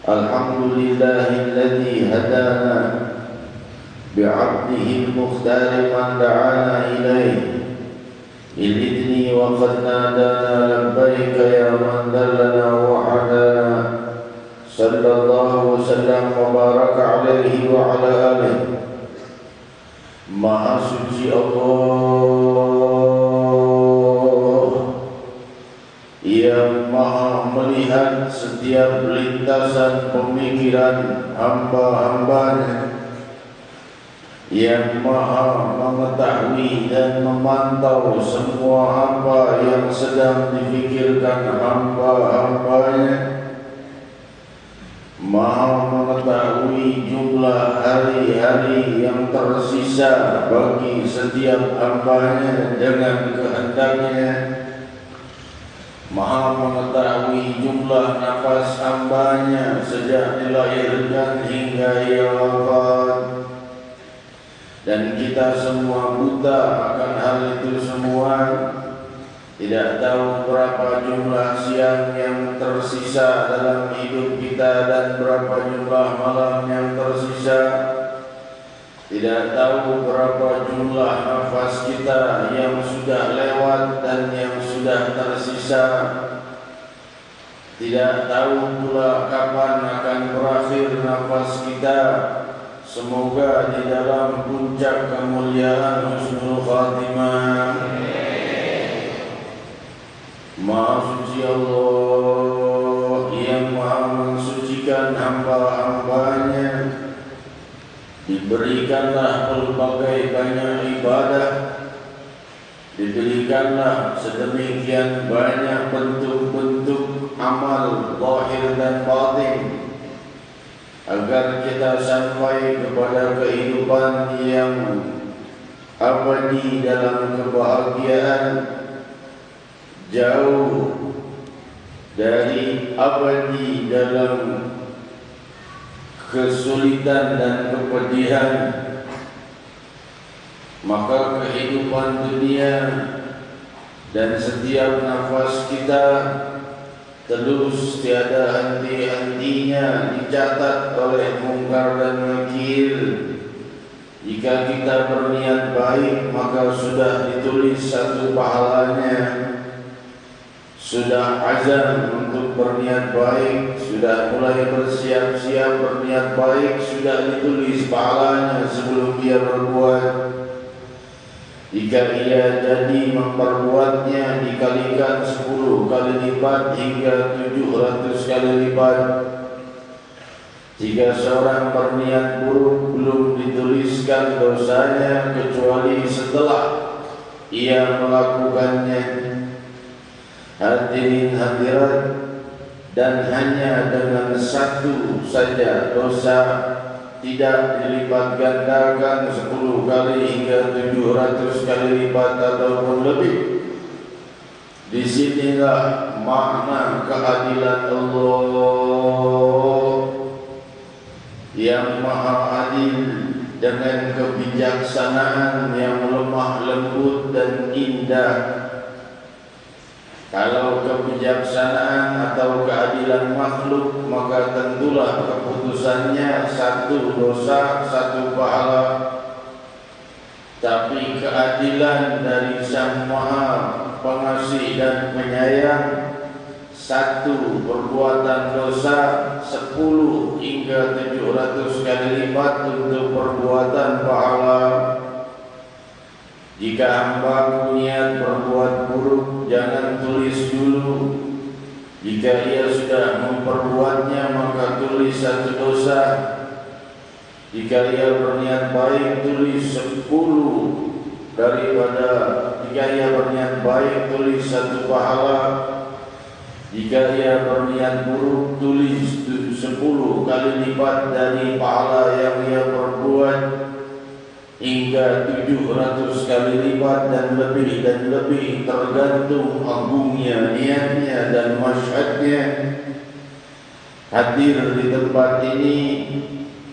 Alhamdulillahilladzi hadana bi'abdihi al-mukhtar man da'ana ilayhi ilidni wa qad nadana labbaika ya man dallana wa hadana sallallahu wa sallam wa baraka alaihi wa ala alihi. Maha suci Allah yang maha melihat setiap lintasan pemikiran hamba-hambanya, yang maha mengetahui dan memantau semua hamba yang sedang difikirkan hamba-hambanya, maha mengetahui jumlah hari-hari yang tersisa bagi setiap hambanya dengan kehendaknya, maha mengetahui jumlah nafas hambanya sejak dilahirkan hingga ia wafat. Dan kita semua buta akan hal itu semua. Tidak tahu berapa jumlah siang yang tersisa dalam hidup kita dan berapa jumlah malam yang tersisa. Tidak tahu berapa jumlah nafas kita yang sudah lewat dan yang sudah tersisa. Tidak tahu pula kapan akan berakhir nafas kita. Semoga di dalam puncak kemuliaan husnul khatimah. Maha suci Allah yang maha mensucikan hamba-hambanya. Diberikanlah pelbagai banyak ibadah, diberikanlah sedemikian banyak bentuk-bentuk amal zahir dan batin, agar kita sampai kepada kehidupan yang abadi dalam kebahagiaan, jauh dari abadi dalam kesulitan dan kepedihan. Maka kehidupan dunia dan setiap nafas kita terus tiada henti-hentinya dicatat oleh mungkar dan nakir. Jika kita berniat baik, maka sudah ditulis satu pahalanya. Sudah azam untuk berniat baik, sudah mulai bersiap-siap berniat baik, sudah ditulis pahalanya sebelum ia berbuat. Jika ia jadi memperbuatnya, dikalikan 10 kali lipat hingga 700 kali lipat. Jika seorang berniat buruk, belum dituliskan dosanya kecuali setelah ia melakukannya. Hadirin hadirat, dan hanya dengan satu saja dosa tidak dilipat gandakan 10 kali hingga 700 kali lipat ataupun lebih. Disinilah makna keadilan Allah yang maha adil dengan kebijaksanaan yang lemah lembut dan indah. Kalau kebijaksanaan atau keadilan makhluk, maka tentulah keputusannya satu dosa, satu pahala. Tapi keadilan dari Sang Maha Pengasih dan Penyayang, satu perbuatan dosa 10 hingga 700 kali lipat untuk perbuatan pahala. Jika hamba niat berbuat buruk, jangan tulis dulu. Jika ia sudah memperbuatnya, maka tulis satu dosa. Jika ia berniat baik, tulis 10 daripada. Jika ia berniat baik, tulis satu pahala. Jika ia berniat buruk, tulis 10 kali lipat dari pahala yang ia perbuat, hingga 700 kali lipat dan lebih tergantung agungnya niatnya dan masyhadnya. Hadir di tempat ini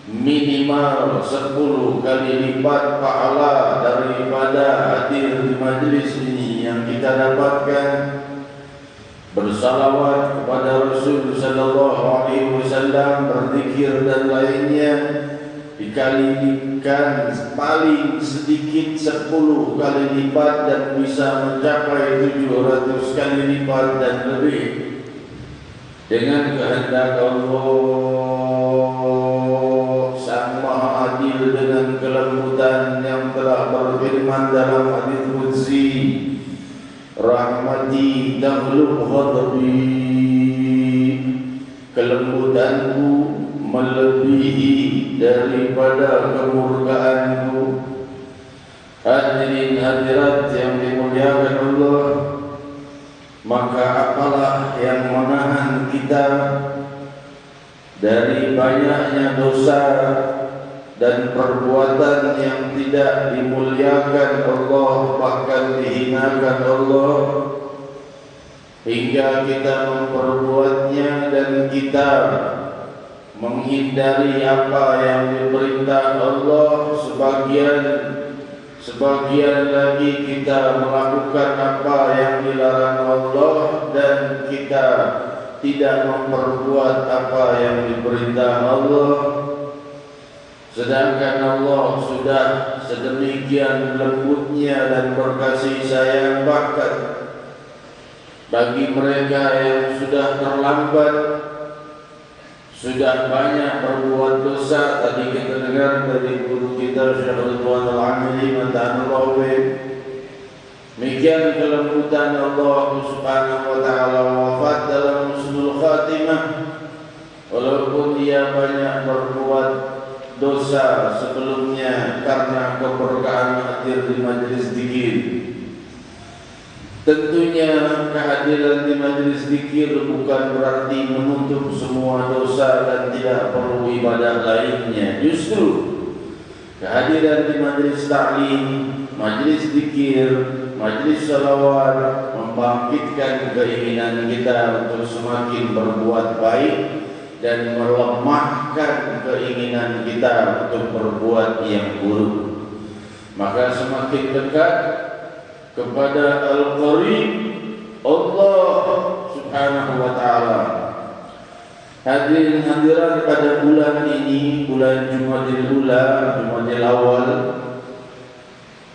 minimal 10 kali lipat pahala daripada hadir di majlis ini yang kita dapatkan. bersalawat kepada Rasul sallallahu alaihi wasallam, berzikir dan lainnya, dikalikan paling sedikit 10 kali lipat dan bisa mencapai 700 kali lipat dan lebih dengan kehendak Allah Sang Maha Adil dengan kelembutan yang telah berfirman dalam hadis qudsi, rahmati taghlubu ghadabi, kelembutanku melebihi daripada kemurkaanku. Hadirin hadirat yang dimuliakan Allah, maka apalah yang menahan kita dari banyaknya dosa dan perbuatan yang tidak dimuliakan Allah, bahkan dihinakan Allah, hingga kita memperbuatnya dan kita menghindari apa yang diperintah Allah, sebagian lagi kita melakukan apa yang dilarang Allah, dan kita tidak memperbuat apa yang diperintah Allah. Sedangkan Allah sudah sedemikian lembutnya dan berkasih sayang, bahkan bagi mereka yang sudah terlambat, sudah banyak berbuat dosa. Tadi kita dengar dari guru kita Syekh Ridwan Al-Amili Mantanullah, demikian kelembutan Allah Subhanahu wa taala, wafat dalam husnul khatimah walaupun dia banyak berbuat dosa sebelumnya karena keberkahan hadir di majlis zikir. Tentunya kehadiran di majlis zikir bukan berarti menutup semua dosa dan tidak perlu ibadah lainnya. Justru kehadiran di majlis ta'lim, majlis zikir, majlis salawat membangkitkan keinginan kita untuk semakin berbuat baik dan melemahkan keinginan kita untuk berbuat yang buruk. Maka semakin dekat kepada Al-Qarib Allah Subhanahu wa taala. Hadirin hadirat, pada bulan ini, bulan Jumadil Ula, Jumadil Awal,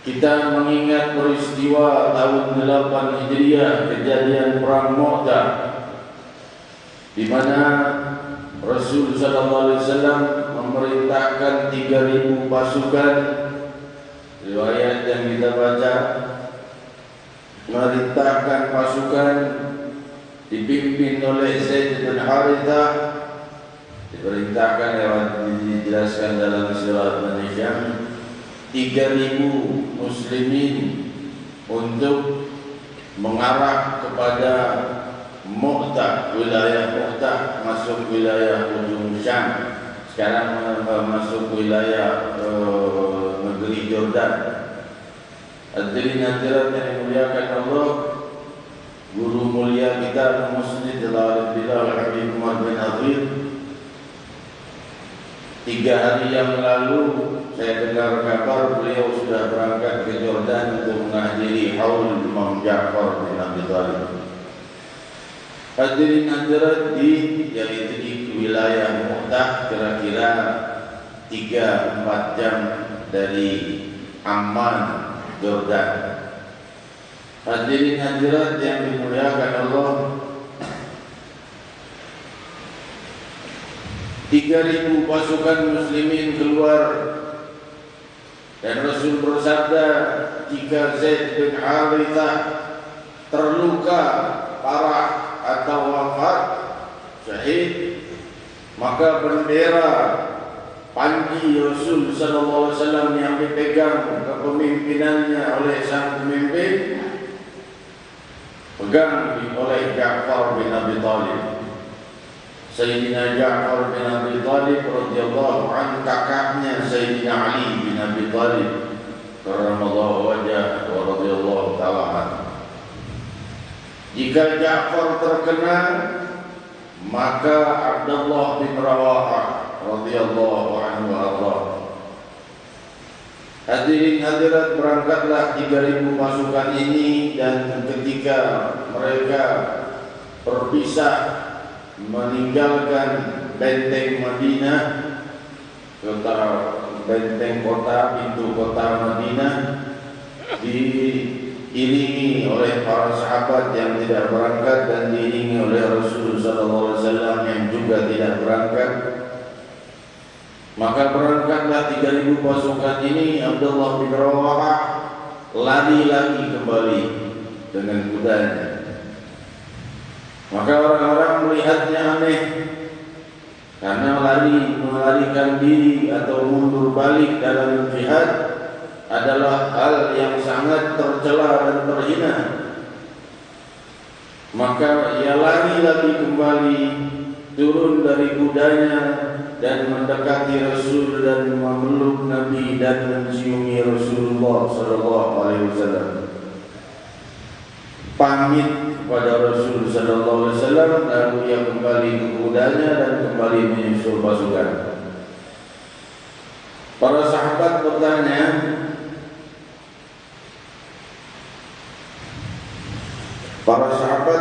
kita mengingat peristiwa tahun 8 Hijriah, kejadian perang Mu'tah, di mana Rasul sallallahu alaihi wasallam memerintahkan 3.000 pasukan. Riwayat yang kita baca, memerintahkan pasukan dipimpin oleh Zaid bin Harithah, diperintahkan lewat dijelaskan dalam surah Indonesia, 3.000 muslimin untuk mengarah kepada Mu'tah, wilayah Mu'tah, masuk wilayah ujung Syam, sekarang masuk wilayah negeri Jordan. Hadirin hadirat yang dimuliakan Allah, guru mulia kita Musnid Al-Habib Umar bin Hafid, 3 hari yang lalu saya dengar kabar beliau sudah berangkat ke Jordan untuk menghadiri haul Imam Ja'far bin Abi Thalib. Hadirin hadirat, yaitu di wilayah Mu'tah, kira-kira 3-4 jam dari Amman, Jordan. Hadirin hadirat yang dimuliakan Allah, 3.000 pasukan muslimin keluar, dan Rasul bersabda, jika Zaid bin Harithah terluka parah atau wafat syahid, maka bendera panji Rasul sallallahu alaihi wasallam yang dipegang kepemimpinannya oleh sang pemimpin pegang oleh Ja'far bin Abi Thalib. Sayyidina Ja'far bin Abi Thalib radhiyallahu anhu, kakaknya Sayyidina Ali bin Abi Thalib karramallahu wajhahu wa radhiyallahu ta'ala anhu. Jika Ja'far terkena, maka Abdullah bin Rawahah radhiyallahu anhu Allah. Hadirin hadirat, berangkatlah 3.000 pasukan ini, dan ketika mereka berpisah meninggalkan benteng Madinah, benteng kota, pintu kota Madinah, diiringi oleh para sahabat yang tidak berangkat dan diiringi oleh Rasulullah SAW yang juga tidak berangkat. Maka berangkatlah 3.000 pasukan ini. Abdullah bin Rawahah lari lagi kembali dengan kudanya. Maka orang-orang melihatnya aneh, karena melarikan diri atau mundur balik dalam jihad adalah hal yang sangat tercela dan terhina. Maka ia lari lagi kembali, turun dari kudanya dan mendekati Rasul dan memeluk Nabi dan menciumi Rasulullah SAW. Pamit kepada Rasul SAW, lalu ia kembali ke kudanya dan kembali menyusul pasukan. Para sahabat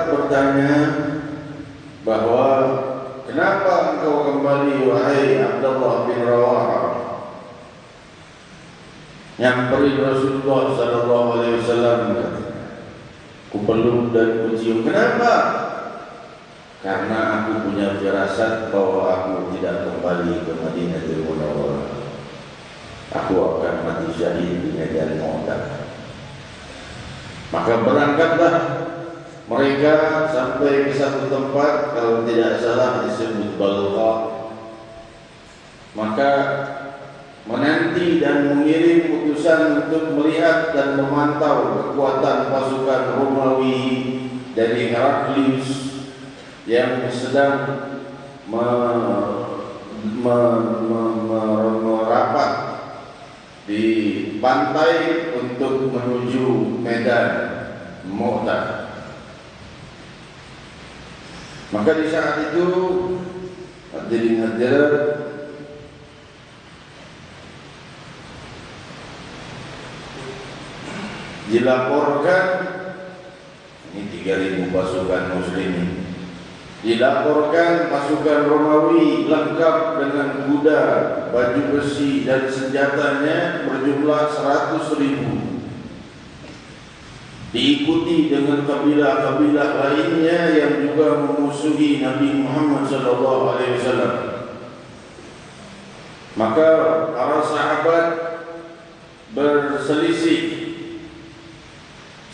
bertanya bahwa kenapa engkau kembali wahai Abdullah bin Rawahah? Nyamperin Rasulullah SAW, kupeluk dan kucium. Kenapa? Karena aku punya firasat bahwa aku tidak kembali ke Madinatul Munawwarah. Aku akan mati syahid di medan Mu'tah. Maka berangkatlah mereka sampai ke satu tempat, kalau tidak salah disebut Balqa. Maka menanti dan mengirim utusan untuk melihat dan memantau kekuatan pasukan Romawi dari Heraklius yang sedang merapat di pantai untuk menuju medan Mu'tah. Maka di saat itu hadirin dilaporkan, ini 3.000 pasukan muslimin, dilaporkan pasukan Romawi lengkap dengan kuda, baju besi dan senjatanya berjumlah 100.000, diikuti dengan kabilah-kabilah lainnya yang juga memusuhi Nabi Muhammad SAW. Maka para sahabat berselisih.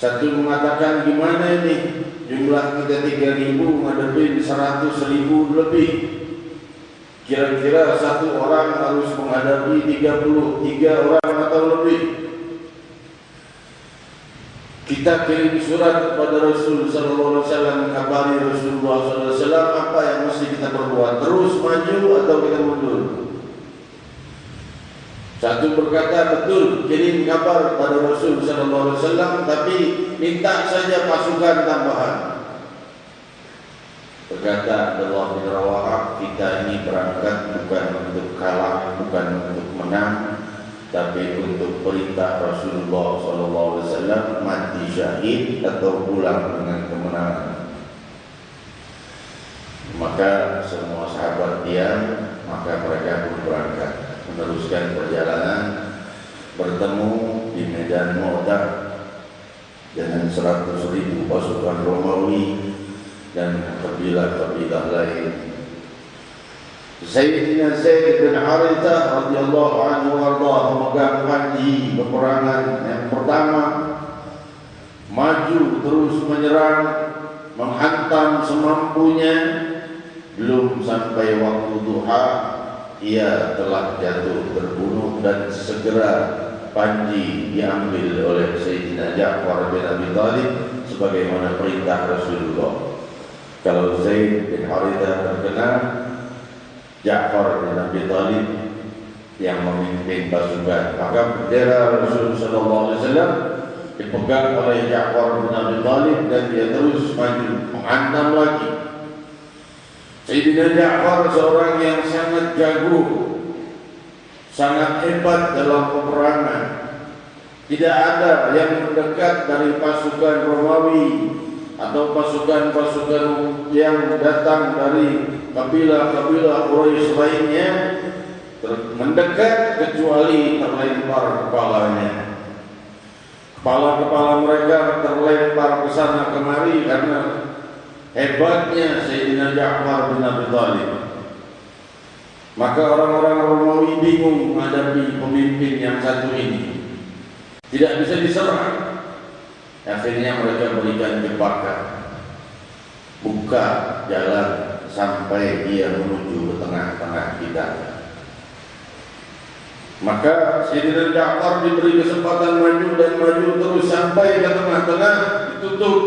Satu mengatakan, gimana ini jumlah kita 3.000 ngadepin 100.000 lebih. Kira-kira satu orang harus menghadapi 33 orang atau lebih. Kita kirim surat kepada Rasul SAW, mengkabari Rasulullah SAW apa yang mesti kita perbuat, terus maju atau kita mundur. Satu berkata, betul, kirim kabar kepada Rasul SAW, tapi minta saja pasukan tambahan. Berkata Abdullah bin Rawahah, kita ini berangkat bukan untuk kalah, bukan untuk menang, tapi untuk perintah Rasulullah SAW, mati syahid atau pulang dengan kemenangan. Maka semua sahabat diam, maka mereka pun berangkat meneruskan perjalanan, bertemu di medan Mu'tah dengan 100.000 pasukan Romawi dan kabilah-kabilah lain. Sayyidina Zaid bin Harithah radhiyallahu anhu warḍah memegang panji peperangan yang pertama, maju terus menyerang, menghantam semampunya. Belum sampai waktu duha, ia telah jatuh terbunuh dan segera panji diambil oleh Sayyidina Ja'far bin Abi Thalib sebagaimana perintah Rasulullah. Kalau Zaid bin Harithah terkena, Ja'far bin Abi Thalib yang memimpin pasukan. Maka bendera Rasulullah SAW dipegang oleh Ja'far bin Abi Thalib dan dia terus maju menghantam lagi. Sayyidina Ja'far seorang yang sangat jago, sangat hebat dalam peperangan. Tidak ada yang mendekat dari pasukan Romawi atau pasukan-pasukan yang datang dari kabilah-kabilah Quraisy lainnya mendekat kecuali terlempar kepalanya. Kepala-kepala mereka terlempar ke sana kemari karena hebatnya Sayyidina Ja'far bin Abi Thalib. Maka orang-orang Romawi bingung menghadapi pemimpin yang satu ini, tidak bisa diserang. Akhirnya mereka berikan jebakan, buka jalan sampai dia menuju ke tengah-tengah kita. Maka Sayyidina Ja'far diberi kesempatan maju dan maju terus sampai ke tengah-tengah, ditutup,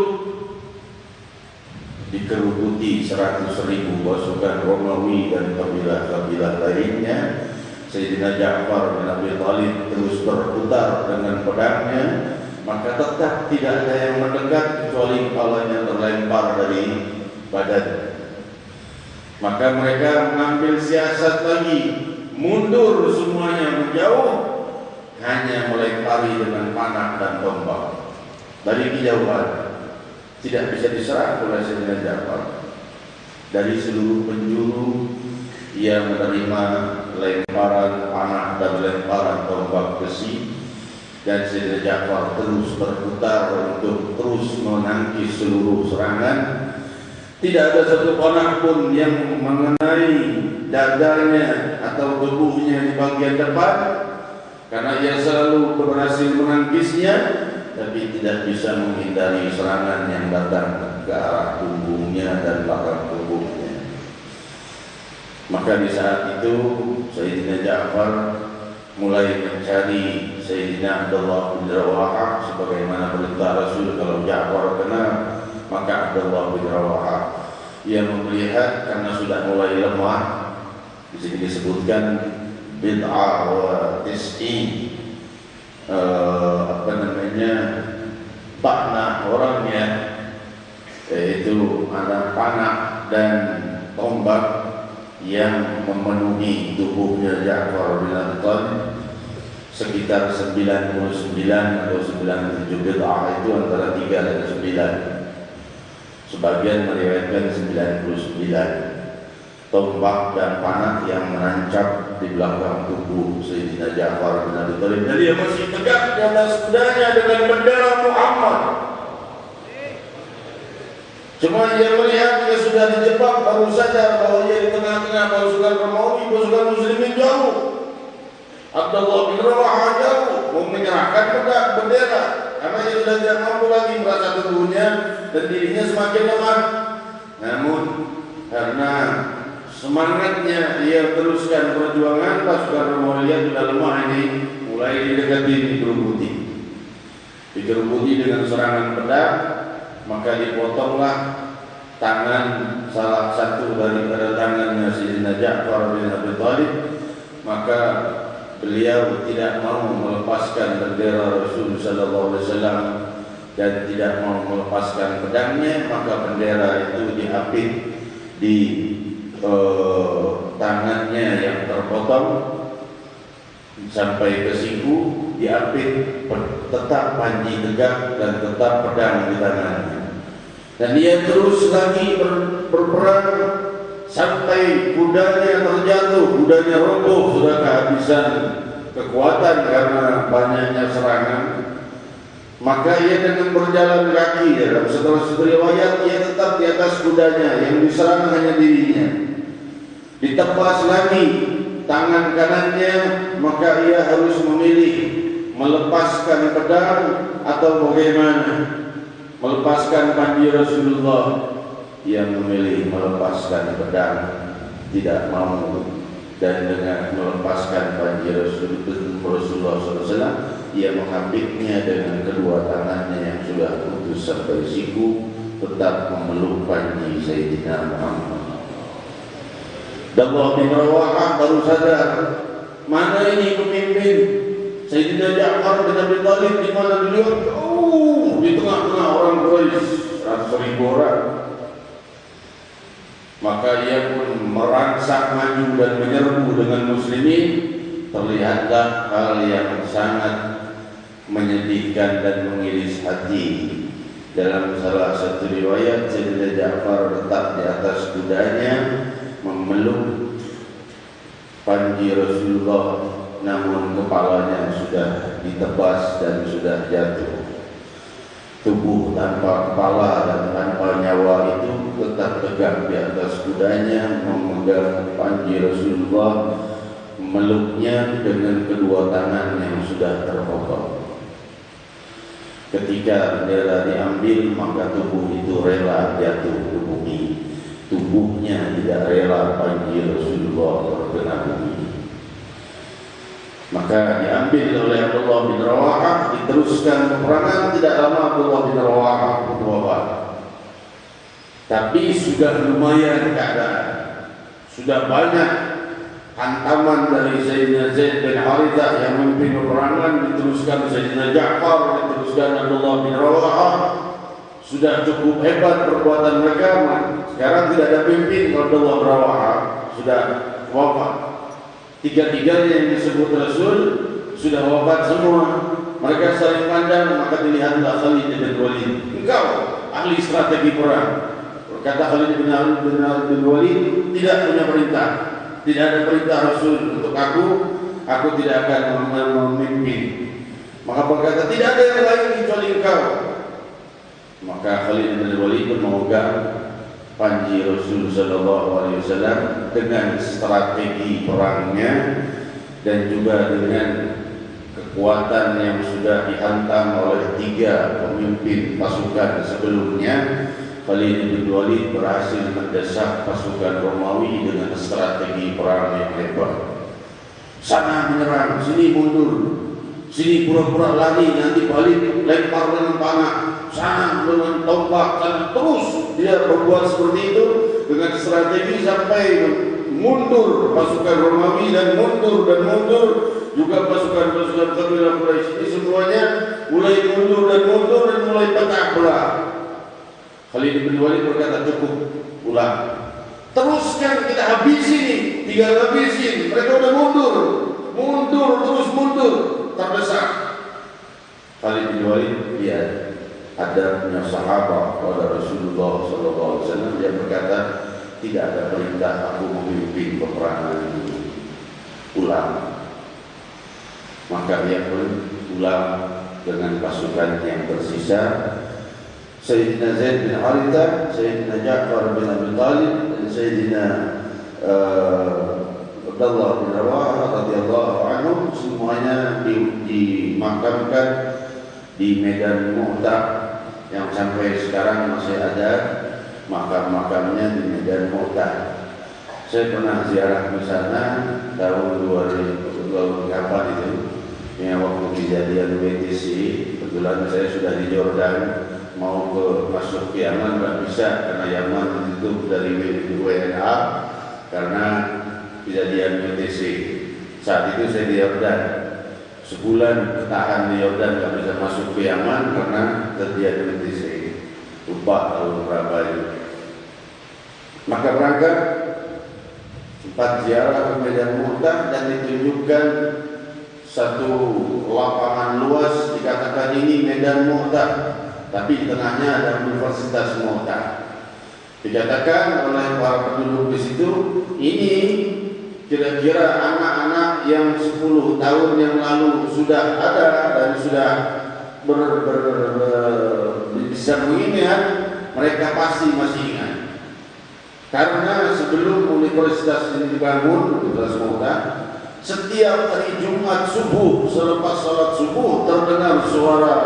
dikerubuti 100.000 pasukan Romawi dan kabilah-kabilah lainnya. Sayyidina Ja'far bin Abi Thalib terus berputar dengan pedangnya, maka tetap tidak ada yang mendekat kecuali kepalanya terlempar dari badan. Maka mereka mengambil siasat lagi, mundur semuanya menjauh, hanya melempari dengan panah dan tombak dari kejauhan. Tidak bisa diserang oleh Sayyidina Ja'far. Dari seluruh penjuru ia menerima lemparan panah dan lemparan tombak besi, dan Sayyidina Ja'far terus berputar untuk terus menangkis seluruh serangan. Tidak ada satu panah pun yang mengenai dadanya atau tubuhnya di bagian depan, karena ia selalu berhasil menangkisnya, tapi tidak bisa menghindari serangan yang datang ke arah punggungnya dan belakang punggungnya. Maka di saat itu Sayyidina Ja'far mulai mencari Sayyidina Abdullah bin Rawahah, sebagaimana perintah Rasul kalau Ja'far kena maka Abdullah bin Rawahah. Ia melihat karena sudah mulai lemah, di sini disebutkan bid'ah wa tis'in, panah orangnya, yaitu ada panah dan tombak yang memenuhi tubuhnya Ja'far bin Abi Thalib sekitar 99 atau 97 bid'ah, itu antara 3 dan 9. Sebagian meriwayatkan 99 tombak dan panah yang menancap di belakang tubuh Sayyidina Ja'far bin Abi Thalib. Jadi dia masih tegak di atas kudanya dengan bendera Muhammad. Cuma dia melihat dia sudah dijebak, baru sadar bahwa dia di tengah-tengah pasukan Romawi, pasukan Muslimin jauh. Abdullah bin Rawahah jauh, mau menyerahkan bendera karena dia sudah tidak mampu lagi, merasa tubuhnya dan dirinya semakin lemah. Namun karena semangatnya dia teruskan perjuangan, pasukan Romawi sudah lemah ini, mulai didekati, dikerubuti dengan serangan pedang. Maka dipotonglah tangan salah satu daripada tangannya Sayyidina Ja'far bin Abi Thalib. Maka beliau tidak mau melepaskan bendera Rasul sallallahu alaihi wasallam dan tidak mau melepaskan pedangnya, maka bendera itu diapit di tangannya yang terpotong sampai ke siku, diapit, tetap panji tegak dan tetap pedang di tangannya. Dan dia terus lagi berperang sampai kudanya terjatuh, kudanya roboh, sudah kehabisan kekuatan karena banyaknya serangan. Maka ia dengan berjalan kaki, dalam setelah riwayat ia tetap di atas kudanya, yang diserang hanya dirinya. Ditebas lagi tangan kanannya, maka ia harus memilih melepaskan pedang atau bagaimana, melepaskan panji Rasulullah. Ia memilih melepaskan pedang, tidak mau, dan dengan melepaskan panji Rasulullah SAW, ia mengambilnya dengan kedua tangannya yang sudah putus sampai siku, tetap memeluk panji Sayyidina Muhammad. Abdullah bin Rawahah baru sadar, mana ini pemimpin Sayyidina Ja'far bin Abi Thalib, di mana beliau? Di tengah-tengah orang Quraisy, 100.000 orang. Maka ia pun merangsak maju dan menyerbu dengan muslimin. Terlihatlah hal yang sangat menyedihkan dan mengiris hati. Dalam salah satu riwayat, Sayyidina Ja'far letak di atas kudanya memeluk panji Rasulullah, namun kepalanya sudah ditebas dan sudah jatuh. Tubuh tanpa kepala dan tanpa nyawa itu tetap tegak di atas kudanya, memegang panji Rasulullah, memeluknya dengan kedua tangan yang sudah terpotong. Ketika bendera diambil, maka tubuh itu rela jatuh ke bumi. Tubuhnya tidak rela panji Rasulullah terkena bumi. Maka diambil oleh Abdullah bin Rawahah, diteruskan peperangan. Tidak lama Abdullah bin Rawahah berwafat. Tapi sudah lumayan keadaan, sudah banyak hantaman dari Sayyidina Zaid bin Harithah yang memimpin peperangan, diteruskan Sayyidina Ja'far, diteruskan Abdullah bin Rawahah. Sudah cukup hebat perbuatan mereka. Sekarang tidak ada pimpin. Abdullah bin Rawahah sudah wafat. Tiga-tiganya yang disebut Rasul sudah wafat semua. Mereka saling pandang, maka dilihatlah Khalid bin Walid. Engkau ahli strategi perang. Kata Khalid bin Walid, tidak punya perintah. Tidak ada perintah Rasul untuk aku tidak akan memimpin. Maka berkata, tidak ada yang lain kecuali engkau. Maka Khalid bin Walid pun memegang panji Rasul sallallahu alaihi wasallam dengan strategi perangnya dan juga dengan kekuatan yang sudah dihantam oleh 3 pemimpin pasukan sebelumnya. Khalid bin Walid berhasil mendesak pasukan Romawi dengan strategi perang yang hebat. Sana menyerang, sini mundur, sini pura-pura lari, nanti balik, lempar dengan panah, sana dengan tombak, sana terus dia berbuat seperti itu dengan strategi sampai mundur pasukan Romawi dan mundur juga pasukan-pasukan kabilah Quraisy ini semuanya mulai mundur dan mulai pecah belah. Khalid bin Walid berkata, cukup, ulang, teruskan, kita habisi nih, tinggal habisin. Mereka udah terus mundur, terdesak. Khalid bin Walid, dia ada punya sahabat pada Rasulullah SAW. Dia berkata, tidak ada perintah aku memimpin peperangan ini, ulang. Maka dia pun ulang dengan pasukan yang tersisa. Sayyidina Zaid bin Harithah, Sayyidina Ja'far bin Abi Talib, dan Sayyidina Abdullah bin Rawahah radhiyallahu anhu semuanya dimakamkan di Medan Mu'tah yang sampai sekarang masih ada makam-makamnya di Medan Mu'tah. Saya pernah ziarah di sana tahun 2000 kapan itu? Ya, waktu kejadian WTC, kebetulan saya sudah di Jordan. Mau masuk ke Yaman nggak bisa karena Yaman ditutup dari WNA karena kejadian WTC. Saat itu saya di Yordan, sebulan ketahan di Yordan, nggak bisa masuk ke Yaman karena terjadi WTC. Lupa tahun berapa itu. Maka berangkat, sempat ziarah ke Medan Mu'tah dan ditunjukkan satu lapangan luas, dikatakan ini Medan Mu'tah. Tapi di tengahnya ada Universitas Mu'tah. Dikatakan oleh para penduduk di situ, ini kira-kira anak-anak yang 10 tahun yang lalu sudah ada dan sudah bisa mengingat, mereka pasti masih ingat. Karena sebelum universitas ini dibangun, Universitas Mu'tah, setiap hari Jumat subuh, selepas salat subuh, terdengar suara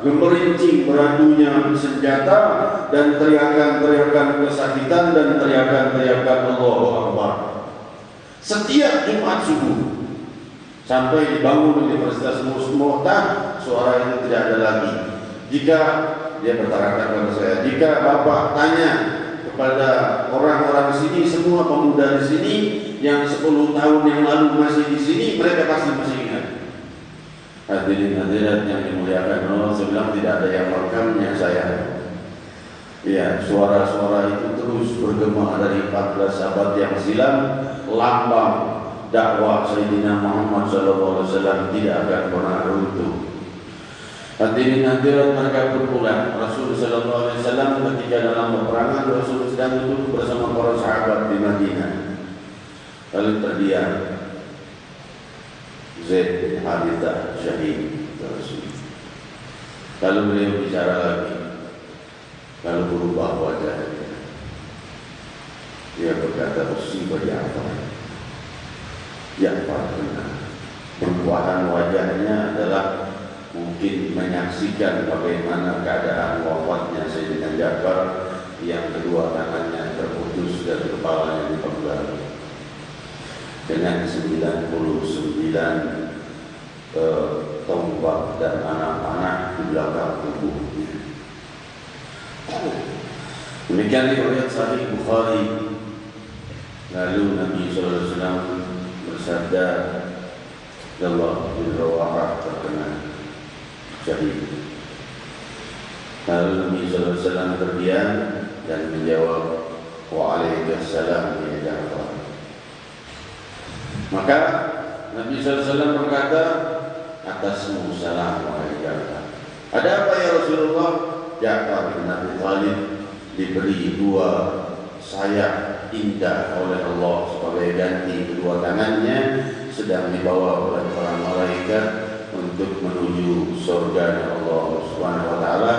gemerincing beradunya senjata dan teriakan-teriakan kesakitan dan teriakan-teriakan Allahu Akbar. Setiap Jumat subuh sampai dibangun Universitas Mu'tah, suara itu tidak ada lagi. Jika dia bertanya kepada saya, jika Bapak tanya kepada orang-orang di sini, semua pemuda di sini yang 10 tahun yang lalu masih di sini, mereka pasti masih ingat. Hadirin hadirat yang dimuliakan Allah, saya bilang tidak ada yang merekamnya saya. Ya, suara-suara itu terus bergema dari 14 abad yang silam. Lambang dakwah Sayyidina Muhammad SAW tidak akan pernah runtuh. Hadirin hadirat mereka berpulang. Rasul sallallahu alaihi wasallam ketika dalam peperangan, Rasul sedang duduk bersama para sahabat di Madinah. Lalu terdiam. Zaid bin Harithah syahid Rasul. Lalu beliau bicara lagi. Lalu berubah wajahnya. Dia berkata, "Musibah Ja'far." Ja'far benar. Perubahan wajahnya adalah mungkin menyaksikan bagaimana keadaan wafatnya Sayyidina Ja'far yang kedua tangannya terputus dan kepalanya dipenggal dengan 99 tombak dan anak-anak di belakang tubuhnya. Demikian riwayat Sahih Bukhari. Lalu Nabi SAW bersabda, Allah bin Rawahah terkena syahid. Lalu Nabi SAW terdiam dan menjawab, "Waalaikumsalam ya Ja'far." Maka Nabi SAW berkata, "Atasmu salam wahai Ja'far." Ada apa ya Rasulullah? Ja'far bin Abi Thalib diberi 2 sayap indah oleh Allah sebagai ganti kedua tangannya, sedang dibawa oleh para malaikat untuk menuju surga Allah Subhanahu wa taala.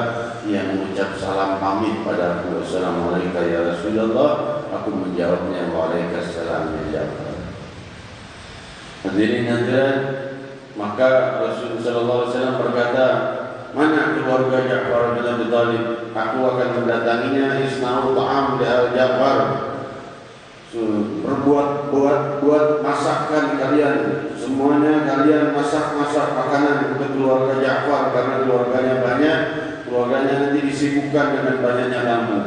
Yang mengucap salam pamit pada aku, "Assalamualaikum ya Rasulullah." Aku menjawabnya, "Waalaikumsalam ya Ja'far." Hadirin hadirat, maka Rasulullah sallallahu alaihi wasallam berkata, "Mana keluarga Ja'far bin Abi Thalib? Aku akan mendatanginya. Isna'u ta'am li Ja'far." Buat masakan kalian, semuanya kalian masak makanan untuk keluarga Ja'far, karena keluarganya banyak, keluarganya nanti disibukkan dengan banyaknya tamu.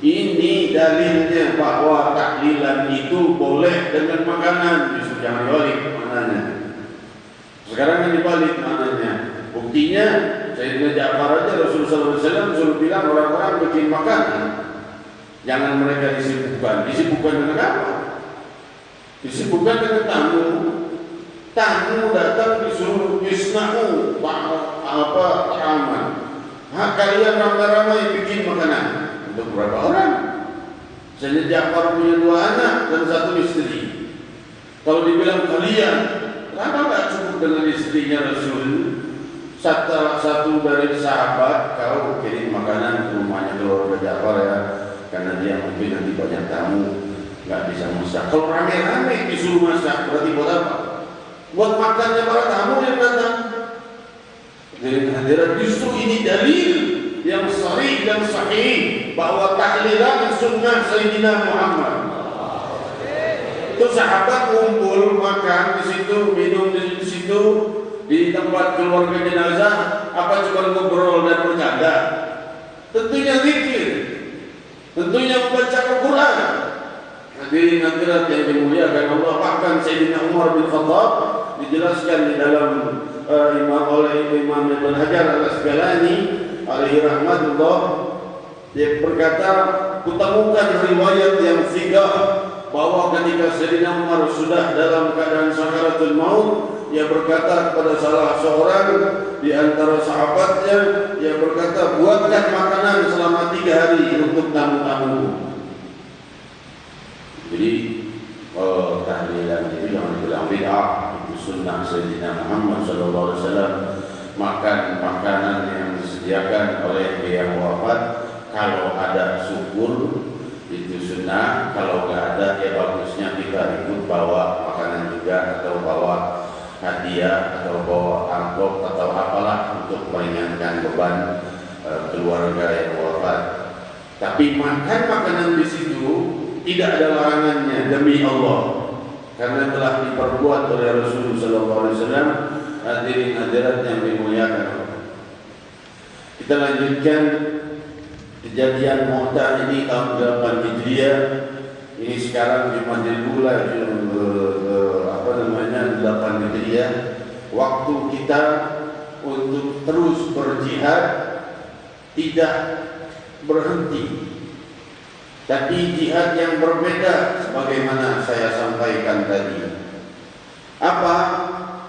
Ini dalilnya bahwa tahlilan itu boleh dengan makanan. Justru jangan dibalik maknanya. Sekarang kan dibalik maknanya. Buktinya Sayyidina Ja'far aja Rasulullah SAW suruh bilang orang-orang bikin makanan. Jangan mereka disibukkan. Disibukkan dengan apa? Disibukkan dengan tamu. Tamu datang disuruh isna'u ta'aman. Kalian ramai-ramai bikin makanan. Untuk berapa orang? Sayyidina Ja'far punya 2 anak dan 1 istri. Kalau dibilang kalian, kenapa enggak cukup dengan istrinya Rasul? Satu dari sahabat kau kirim makanan ke rumahnya keluarga Ja'far ya, karena dia mungkin nanti banyak tamu, nggak bisa masak. Kalau rame-rame disuruh masak, berarti buat apa? Buat makannya para tamu yang datang. Jadi hadirat, justru ini dalil yang sahih dan sahih bahwa tahlilan sunnah Sayyidina Muhammad. Itu sahabat kumpul makan di situ, minum di situ, di tempat keluarga jenazah. Apa cuma ngobrol dan bercanda? Tentunya zikir. Tentunya membaca Al-Quran. Hadirin hadirat yang dimuliakan Allah, bahkan Sayyidina Umar bin Khattab dijelaskan di dalam oleh Imam Ibn Hajar Al-Asqalani alaihi rahmatullah. Dia berkata, kutemukan riwayat yang sahih bahwa ketika Sayyidina Umar sudah dalam keadaan sakaratul maut, dia berkata kepada salah seorang di antara sahabatnya, dia berkata, buatkan makanan selama 3 hari untuk tamu-tamu. Jadi tahlilan itu jangan dibilang bid'ah, itu sunnah Sayyidina Muhammad SAW. Makan makanan yang disediakan oleh yang wafat, kalau ada syukur itu sunnah, kalau nggak ada ya bagusnya kita ikut bawa makanan juga, atau bawa hadiah, atau bawa amplop atau apalah untuk meringankan beban keluarga yang wafat. Tapi makan makanan di situ tidak ada larangannya demi Allah, karena telah diperbuat oleh Rasulullah SAW. Hadirin hadirat yang dimuliakan, kita lanjutkan kejadian Mu'tah ini tahun 8 Hijriah. Ini sekarang di Masjid Gula 8 Hijriah. Waktu kita untuk terus berjihad tidak berhenti, tapi jihad yang berbeda sebagaimana saya sampaikan tadi. Apa?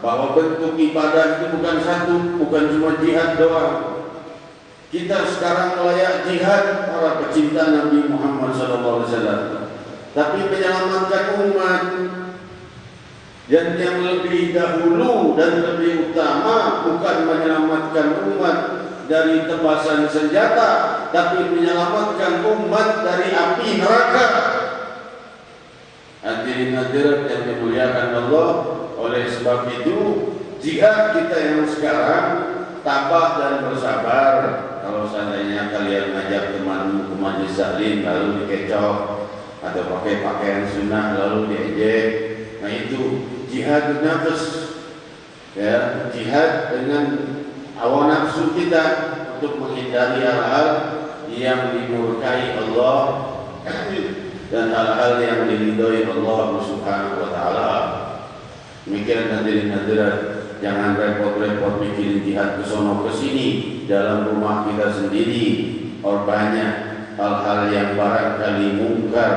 bahwa bentuk ibadah itu bukan satu, bukan cuma jihad doang. Kita sekarang layak jihad para pecinta Nabi Muhammad SAW, tapi menyelamatkan umat. Dan yang lebih dahulu dan lebih utama bukan menyelamatkan umat dari tebasan senjata, tapi menyelamatkan umat dari api neraka. Hadirin hadirat yang dimuliakan Allah, oleh sebab itu jihad kita yang sekarang tabah dan bersabar. Kalau seandainya kalian ngajak temanmu ke majelis taklim lalu dikecoh, atau pakai pakaian sunnah lalu diejek, nah itu jihad nafs, ya, jihad dengan hawa nafsu kita untuk menghindari hal-hal yang dimurkai Allah dan hal-hal yang diridhoi Allah Subhanahu wa taala. Demikian hadirin hadirat, jangan repot-repot mikirin jihad ke sono ke sini, dalam rumah kita sendiri banyak hal-hal yang barangkali mungkar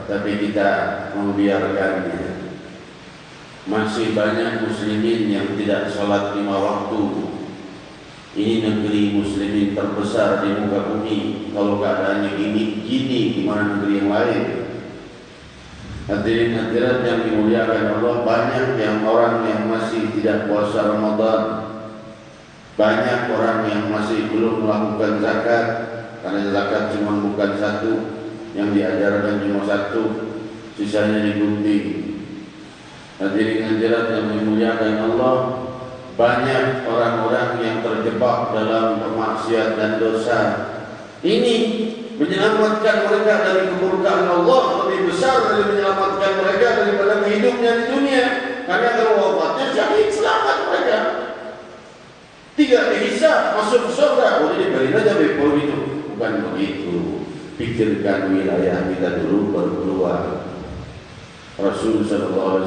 tapi kita membiarkannya. Masih banyak muslimin yang tidak sholat 5 waktu. Ini negeri muslimin terbesar di muka bumi. Kalau keadaannya gini, gimana negeri yang lain? Hadirin hadirat yang dimuliakan Allah, banyak yang orang yang masih tidak puasa Ramadan, banyak orang yang masih belum melakukan zakat, karena zakat cuma bukan satu, yang diajarkan cuma satu, sisanya digunting. Hadirin hadirat yang dimuliakan Allah, banyak orang-orang yang terjebak dalam kemaksiatan dan dosa. Ini menyelamatkan mereka dari kemurkaan Allah lebih besar dari menyelamatkan mereka daripada hidupnya di dunia. Karena kalau wafatnya syahid, selamat mereka, tidak dihisab, masuk surga. Oh, jadi balik aja bepol itu. Bukan begitu. Pikirkan wilayah kita dulu baru keluar. Rasul SAW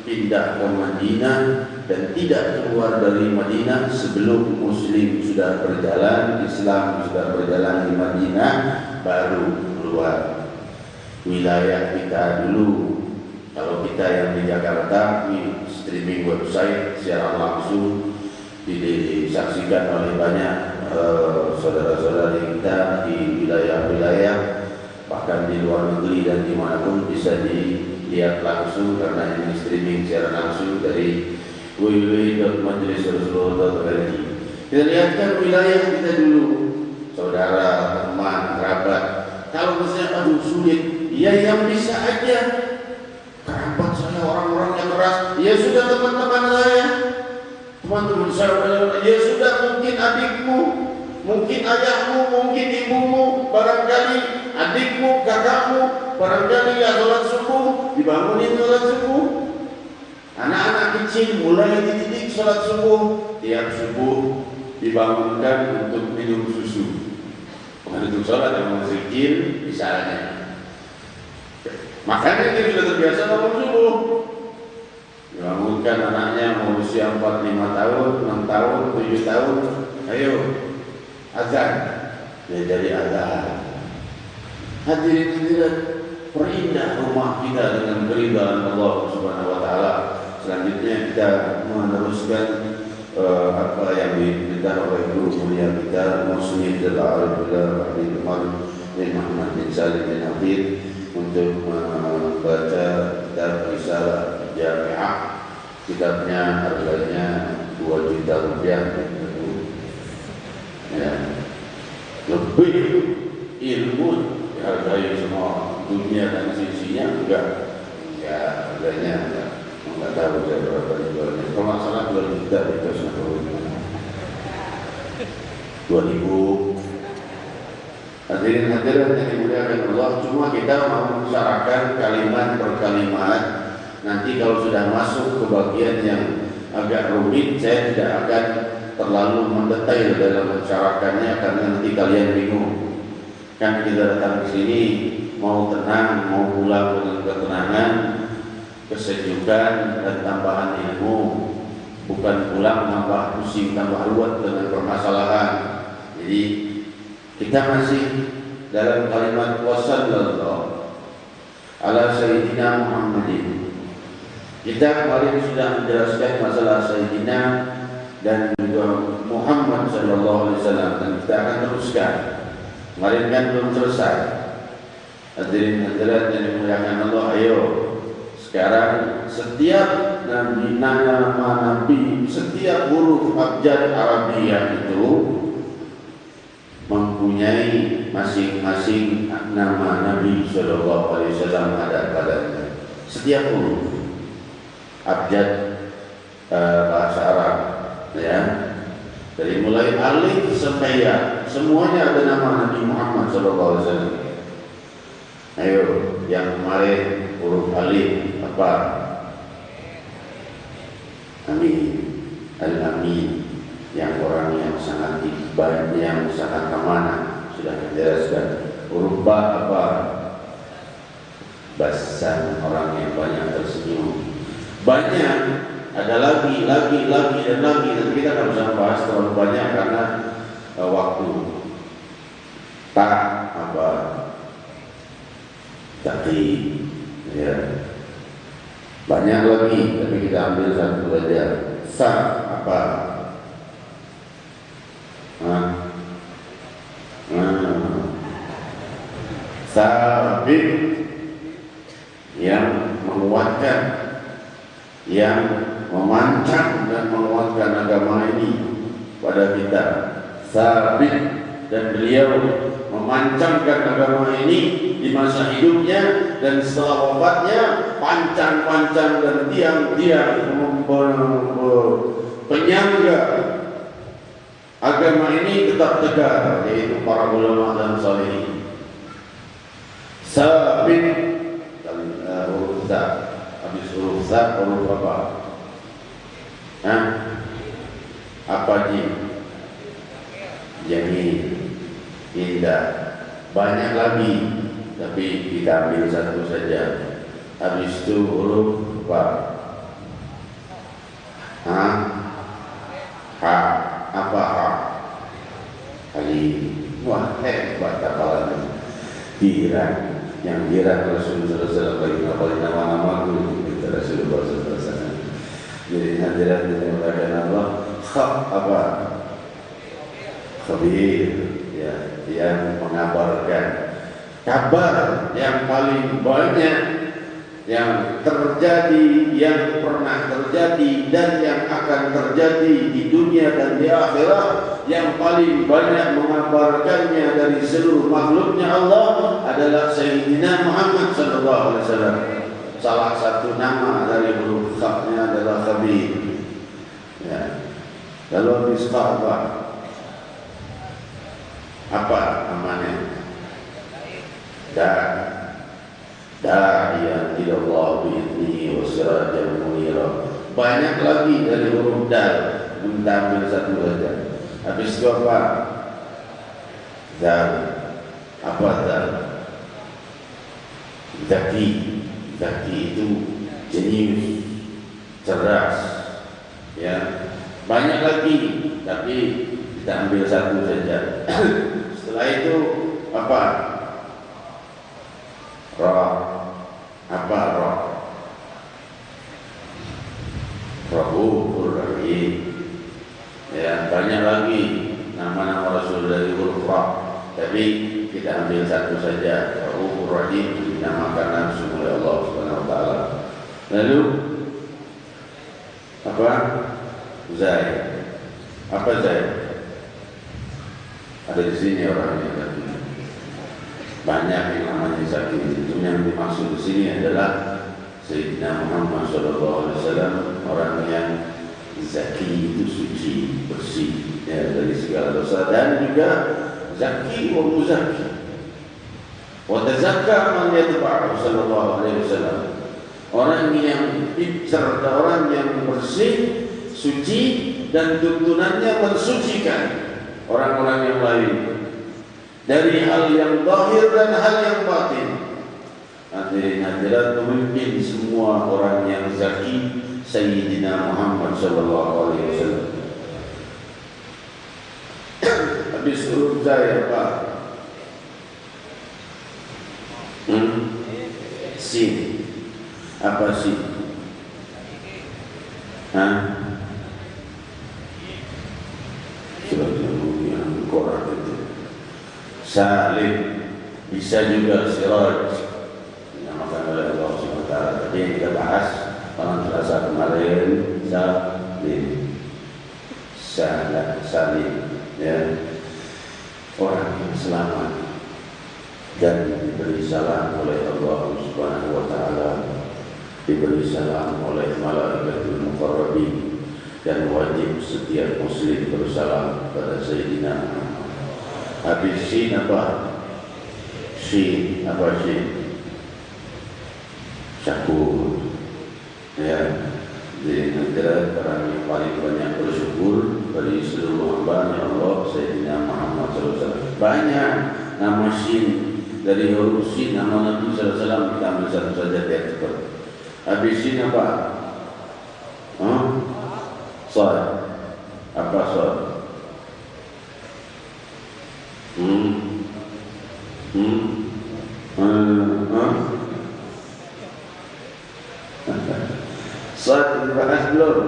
pindah ke Madinah dan tidak keluar dari Madinah sebelum Muslim sudah berjalan, Islam sudah berjalan di Madinah, baru keluar. Wilayah kita dulu. Kalau kita yang di Jakarta, di streaming website secara langsung disaksikan oleh banyak saudara-saudari kita di wilayah-wilayah, bahkan di luar negeri dan dimanapun bisa dilihat langsung, karena ini streaming secara langsung dari www.majelisrasulullah.org. Kita lihatkan wilayah kita dulu, saudara, teman, kerabat. Kalau misalnya aduh sulit, ya yang bisa aja. Kerabat saya orang-orang yang keras, ya sudah teman-teman saya, teman-teman saya, ya sudah mungkin adikmu, mungkin ayahmu, mungkin ibumu, barangkali adikmu, kakakmu, barangkali ya sholat subuh, dibangunin sholat subuh. Anak-anak kecil mulai dididik sholat subuh, tiap subuh dibangunkan untuk minum susu. Bukan untuk sholat, yang berzikir misalnya. Makanya dia sudah terbiasa bangun subuh. Dibangunkan anaknya mau usia 4-5 tahun, 6 tahun, 7 tahun, ayo azan, dia jadi azan. Hadirin hadirat, perindah rumah kita dengan keridhaan Allah Subhanahu wa taala. Selanjutnya kita meneruskan apa yang diminta oleh guru mulia kita, Musnid al-Arifillah bin Muhammad bin Salim bin Hafid, untuk membaca kitab Risalah Jami'ah. Kitabnya harganya 2 juta rupiah. Ya, lebih ilmu dihargai semua dunia dan sisinya enggak. Ya, harganya enggak tahu saya berapa dijualnya. Kalau nggak salah 2 juta di atas 2000. Hadirin hadirat yang dimuliakan Allah, cuma kita mau membicarakan kalimat per kalimat. Nanti kalau sudah masuk ke bagian yang agak rumit, saya tidak akan terlalu mendetail dalam membicarakannya, karena nanti kalian bingung. Kan kita datang ke sini mau tenang, mau pulang dengan ketenangan, kesejukan dan tambahan ilmu, bukan pulang tambah pusing, tambah ruwet dengan permasalahan. Jadi kita masih dalam kalimat wassallallahu ala sayyidina Muhammadin Kita kemarin sudah menjelaskan masalah Sayyidina dan juga Muhammad sallallahu alaihi wasallam, dan kita akan teruskan. Kemarin kan belum selesai. Hadirin hadirat yang dimuliakan Allah, ayo sekarang setiap nama Nabi, setiap huruf abjad Arabiah itu mempunyai masing-masing nama Nabi sallallahu alaihi wasallam ada padanya. Setiap huruf abjad bahasa Arab, ya, dari mulai alif sampai ya, semuanya ada nama Nabi Muhammad sallallahu alaihi wasallam. Ayo, yang kemarin huruf alif apa? Amin, Al-Amin, yang orang yang sangat ibadah, yang sangat amanah, sudah dijelaskan. Huruf ba apa? Basan, orang yang banyak tersenyum. Banyak, ada lagi dan lagi, dan kita tidak bisa bahas terlalu banyak karena waktu. Tak apa? Tapi ya, banyak lagi, tapi kita ambil satu saja. Sa apa? Sabit, yang menguatkan, yang memancang dan menguatkan agama ini pada kita. Sabit, dan beliau memancangkan agama ini di masa hidupnya, dan setelah wafatnya pancang-pancang dan tiang-tiang penyangga agama ini tetap tegak, yaitu para ulama dan salihin. Sabit, huruf za, habis huruf za, huruf apa? Apa ji? Jamil, indah, banyak lagi, tapi kita ambil satu saja. Habis itu huruf apa? Ha, apa ha? Halim. Wah, hebat hafalannya. Girang, yang girang Rasulullah SAW bagi ngapalin nama-nama kita Rasulullah SAW. Jadi hadirat yang dimuliakan Allah, apa? Khabir, ya, yang mengabarkan kabar yang paling banyak yang terjadi, yang pernah terjadi, dan yang akan terjadi di dunia dan di akhirat. Yang paling banyak mengabarkannya dari seluruh makhluknya Allah adalah Sayyidina Muhammad sallallahu alaihi wasallam. Salah satu nama dari huruf kha-nya adalah Khabir. Ya. Kalau misbah apa namanya? Da'iyan ila Allah bi'idnihi wa sirajan munira. Banyak lagi dari huruf dal, mengambil satu saja. Habis itu apa? Zal. Apa zal? Zaki. Zaki itu jenius, cerdas, ya. Banyak lagi, tapi kita ambil satu saja. Setelah itu apa? Roh. Apa roh? Rahul Rahim. Ya, banyak lagi nama-nama Rasul dari huruf roh, tapi kita ambil satu saja. Rahul Rahim dinamakan langsung oleh Allah Subhanahu wa taala. Lalu apa? Zai. Apa Zai? Ada di sini orangnya tadi. Banyak yang namanya Zaki. Itu yang dimaksud di sini adalah Sayyidina Muhammad SAW, orang yang Zaki itu suci, bersih, ya, dari segala dosa, dan juga Zaki wa Muzaki. Wa tazakka man yatba'u sallallahu alaihi wasallam. Orang yang pintar, orang yang bersih, suci, dan tuntunannya mensucikan orang-orang yang lain dari hal yang zahir dan hal yang batin. Hadirin hadirat, memimpin semua orang yang zaki Sayyidina Muhammad sallallahu alaihi wasallam. Habis huruf zai apa? Sin. Apa sin? Hah? Sudah yang korak itu. Salim, bisa juga siraj, dinamakan oleh Allah SWT. Tadi yang kita bahas pada Selasa kemarin, salim, ya, orang yang selamat dan diberi salam oleh Allah Subhanahu Wa Taala, diberi salam oleh malaikatul muqarrabin, dan wajib setiap muslim bersalam pada Sayyidina Muhammad. Habis sin apa? Sin apa sin? Syakur. Ya, jadi antara orang yang paling banyak bersyukur dari seluruh hamba Allah Sayyidina Muhammad SAW. Banyak nama sin dari huruf sin nama Nabi SAW, kita ambil satu saja biar cepat. Habis sin apa? Sad. Apa sad? Sad dibahas belum?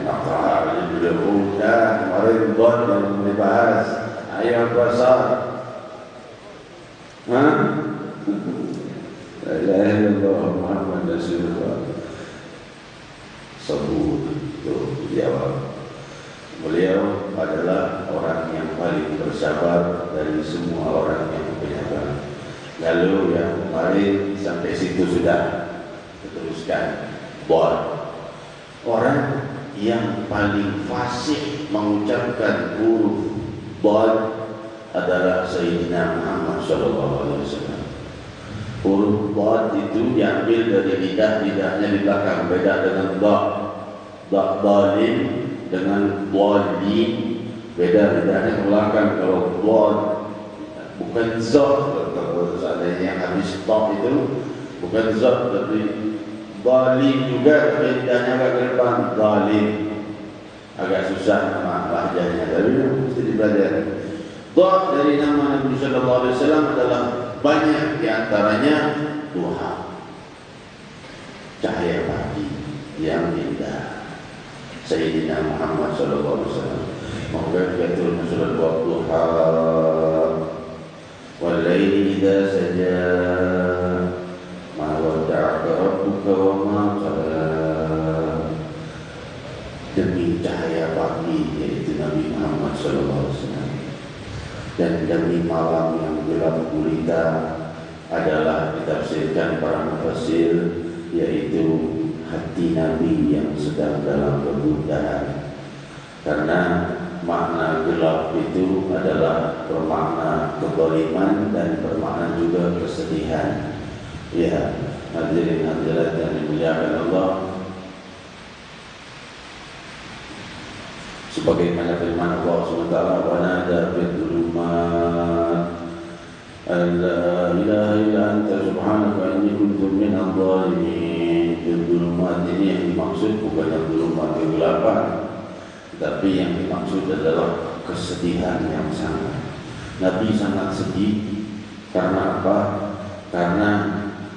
Makanya belum. Kemarin buat yang dibahas. Ayo apa sad? La ilaha illallah Muhammad Rasulullah. Sebut itu jawab. Beliau adalah orang yang paling bersabar dari semua orang yang penyabar. Lalu yang kemarin sampai situ sudah teruskan. Orang yang paling fasih mengucapkan huruf bad adalah Sayyidina Muhammad SAW. Huruf bad itu diambil dari lidahnya di belakang, beda dengan balin dengan balin, beda lidahnya ke belakang. Kalau bad bukan zat, kalau seandainya yang habis top itu bukan zat, tapi balin juga, tapi lidahnya agak ke depan. Balin agak susah nama bahasanya, tapi mesti dipelajari. Dot dari nama Nabi Sallallahu Alaihi Wasallam adalah banyak, diantaranya duha, cahaya pagi yang indah. Sayyidina Muhammad Sallallahu Alaihi Wasallam mengatakan surat duha, wal laili idza saja, ma wadda'aka rabbuka wa ma qala. Demi cahaya pagi, yaitu Nabi Muhammad Sallallahu Alaihi Wasallam, dan demi malam yang gelap gulita, adalah ditafsirkan para mufassir, yaitu hati Nabi yang sedang dalam kegundahan. Karena makna gelap itu adalah bermakna kezaliman dan bermakna juga kesedihan. Ya, hadirin hadirat yang dimuliakan Allah, sebagaimana firman Allah SWT, wa nada fid dhulumat la ilaha illa anta subhanaka inni kuntu minadh dhalimin. Fid dhulumat ini yang dimaksud bukan yang dhulumat kegelapan, tapi yang dimaksud adalah kesedihan yang sangat. Nabi sangat sedih karena apa? Karena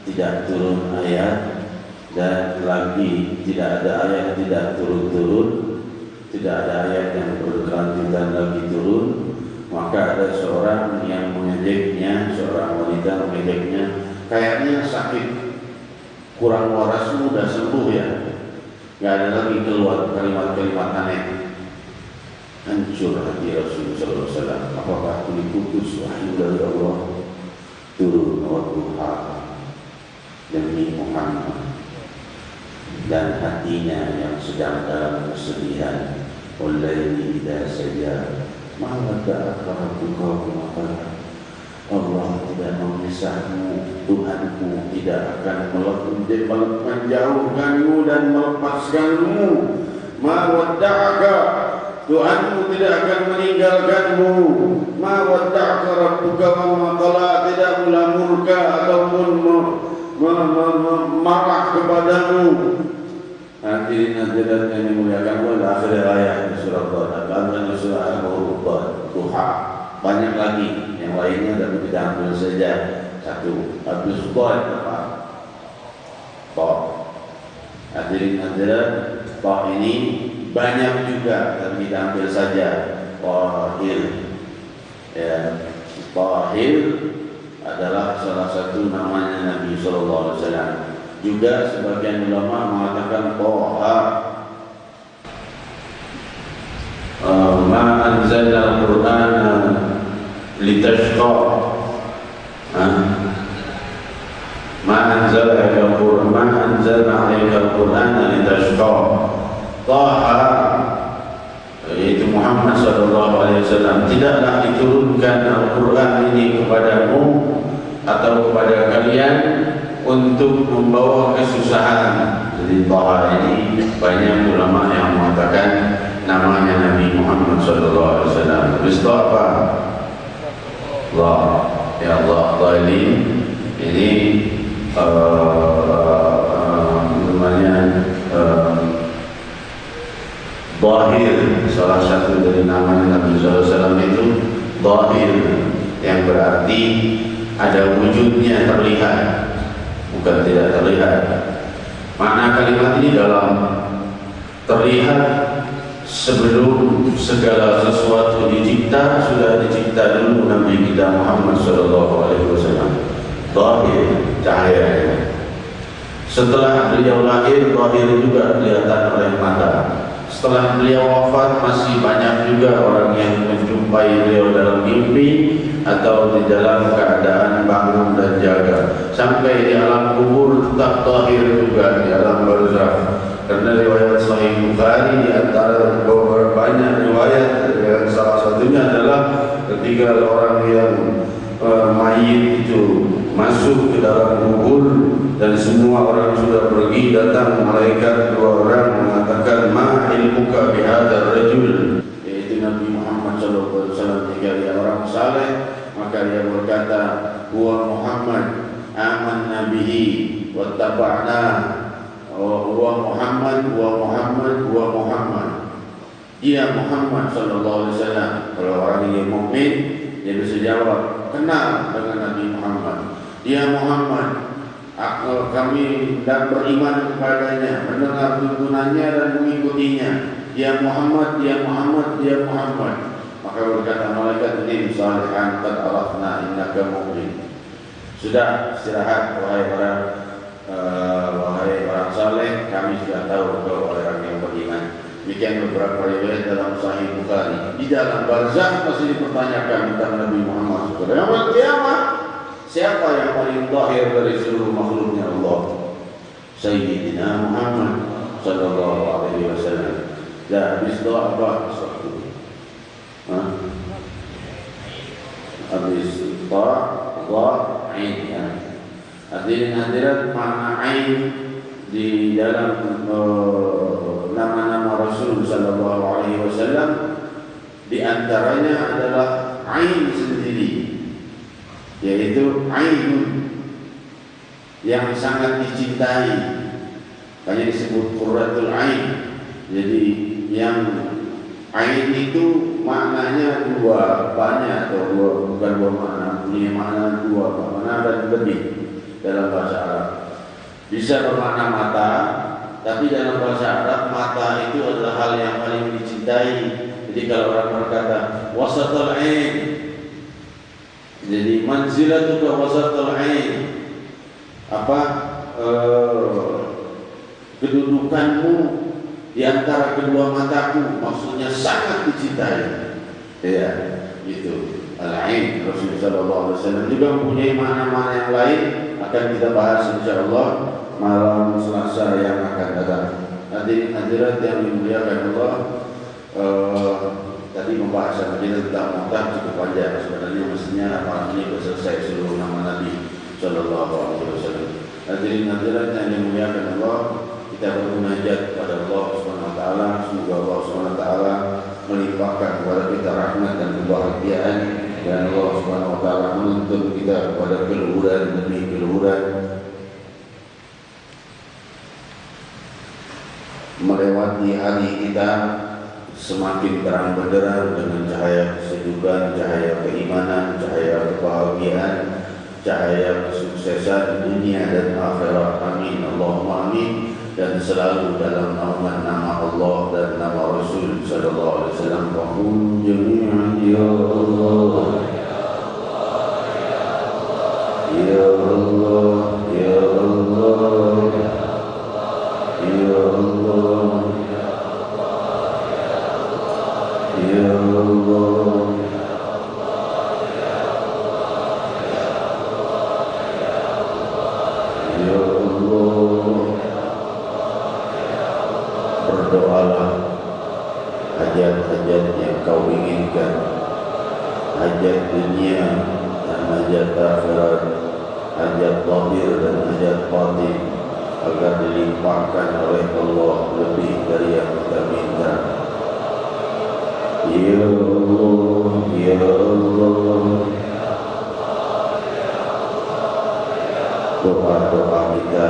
tidak turun ayat, dan lagi tidak ada ayat tidak turun-turun. Tidak ada ayat yang berkelanjutan lagi turun. Maka ada seorang yang mengejeknya, seorang wanita mengejeknya, kayaknya sakit, kurang warasmu udah sembuh ya, gak ada lagi keluar kalimat-kalimat aneh. Hancur hati Rasulullah SAW. Apakah aku diputus wahyu dari Allah? Turun wadduha demi Muhammad, dan hatinya yang sedang dalam kesedihan. Wallahi idza saja, ma wadda'aka rabbuka wa ma qala. Allah tidak memisahmu, Tuhanmu tidak akan menjauhkanmu dan melepaskanmu. Ma wadda'aka, Tuhanmu tidak akan meninggalkanmu. Ma wadda'aka rabbuka wa ma qala, tidak pula murka ataupun marah kepadamu. Hadirin hadirat yang dimuliakan Allah, akhir ayat di surah Duha, dan surah Duha. Banyak lagi yang lainnya, tapi kita ambil saja satu. Habis Duha apa? Hadirin hadirat, toh ini banyak juga, tapi kita ambil saja tahir. Ya, tahir adalah salah satu namanya Nabi Sallallahu Alaihi Wasallam. Juga sebagian ulama mengatakan Toha. Ma anzalna al-Qur'ana litashqa. Ma anzalna al-Qur'ana litashqa. Toha, yaitu Muhammad Sallallahu Alaihi Wasallam, tidaklah diturunkan Al-Quran ini kepadamu atau kepada kalian untuk membawa kesusahan. Jadi Toha ini banyak ulama yang mengatakan namanya Nabi Muhammad Sallallahu Alaihi Wasallam. Habis itu apa? Allah, ya Allah, Allah ini namanya Zahir, salah satu dari nama Nabi SAW itu Zahir, yang berarti ada wujudnya terlihat, bukan tidak terlihat. Makna kalimat ini dalam terlihat sebelum segala sesuatu dicipta, sudah dicipta dulu Nabi kita Muhammad SAW. Zahir, cahaya. Setelah beliau lahir, Zahir juga kelihatan oleh mata. Setelah beliau wafat, masih banyak juga orang yang menjumpai beliau dalam mimpi atau di dalam keadaan bangun dan jaga. Sampai di alam kubur tetap Zahir juga, di alam barzakh. Karena riwayat Sahih Bukhari, di antara beberapa banyak riwayat, salah satunya adalah ketika orang yang mayit itu masuk ke dalam kubur dan semua orang sudah pergi, datang malaikat dua orang mengatakan ma ilmuka bihadzal rajul, yaitu Nabi Muhammad sallallahu alaihi wasallam. Jika dia orang saleh, maka dia berkata huwa Muhammad amanna bihi wattaba'na, huwa Muhammad, huwa Muhammad, huwa Muhammad. Dia Muhammad sallallahu alaihi wasallam. Kalau orang ini mukmin, dia bisa jawab kenal dengan Nabi Muhammad. Dia Muhammad, kami dan beriman kepadanya, mendengar tuntunannya dan mengikutinya. Dia Muhammad, dia Muhammad, dia Muhammad. Maka berkata malaikat ini salihan qad arafna innaka mu'min. Sudah istirahat wahai orang saleh, kami sudah tahu kau orang yang beriman. Demikian beberapa riwayat dalam Sahih Bukhari. Di dalam barzakh masih dipertanyakan tentang Nabi Muhammad SAW. Yaumul Qiyamah, siapa yang paling zahir dari seluruh makhluknya Allah? Sayyidina Muhammad sallallahu alaihi wasallam. Dah habis doa apa? Habis doa ain. Hadirin hadirat, makna ain di dalam nama-nama Rasul sallallahu alaihi wasallam di antaranya adalah ain sendiri, yaitu ainun yang sangat dicintai, hanya disebut qurratul ain. Jadi yang ain itu maknanya dua, banyak atau dua, bukan dua makna, punya makna dua makna dan lebih dalam bahasa Arab. Bisa bermakna mata, tapi dalam bahasa Arab mata itu adalah hal yang paling dicintai. Jadi kalau orang berkata wasatul ain, jadi manzilatuka wasatul ain, apa kedudukanmu di antara kedua mataku, maksudnya sangat dicintai. Ya, itu al-ain. Rasulullah sallallahu alaihi wasallam juga mempunyai makna-makna yang lain, akan kita bahas insyaallah malam Selasa yang akan datang. Hadirin hadirat yang dimuliakan Allah, tadi pembahasan kita tentang Mu'tah cukup panjang. Sebenarnya mestinya malam ini sudah selesai seluruh nama Nabi sallallahu alaihi wasallam. Hadirin hadirat yang dimuliakan Allah, kita bermunajat kepada Allah Subhanahu wa taala, semoga Allah Subhanahu wa taala melimpahkan kepada kita rahmat dan kebahagiaan, dan Allah Subhanahu wa taala menuntun kita kepada keluhuran demi keluhuran, melewati hari kita semakin terang benderang dengan cahaya kesejukan, cahaya keimanan, cahaya kebahagiaan, cahaya kesuksesan dunia dan akhirat. Amin Allahumma amin. dan selalu dalam naungan nama Allah dan nama Rasul sallallahu alaihi wasallam. Qul jami'an ya Allah ya Allah ya Allah ya Allah ya Allah. Berdoalah hajat-hajat yang kau inginkan, hajat dunia dan hajat akhirat, hajat zahir dan hajat batin, agar dilimpahkan oleh Allah lebih dari yang kita minta. Ya Allah, ya Allah. Doa-doa kita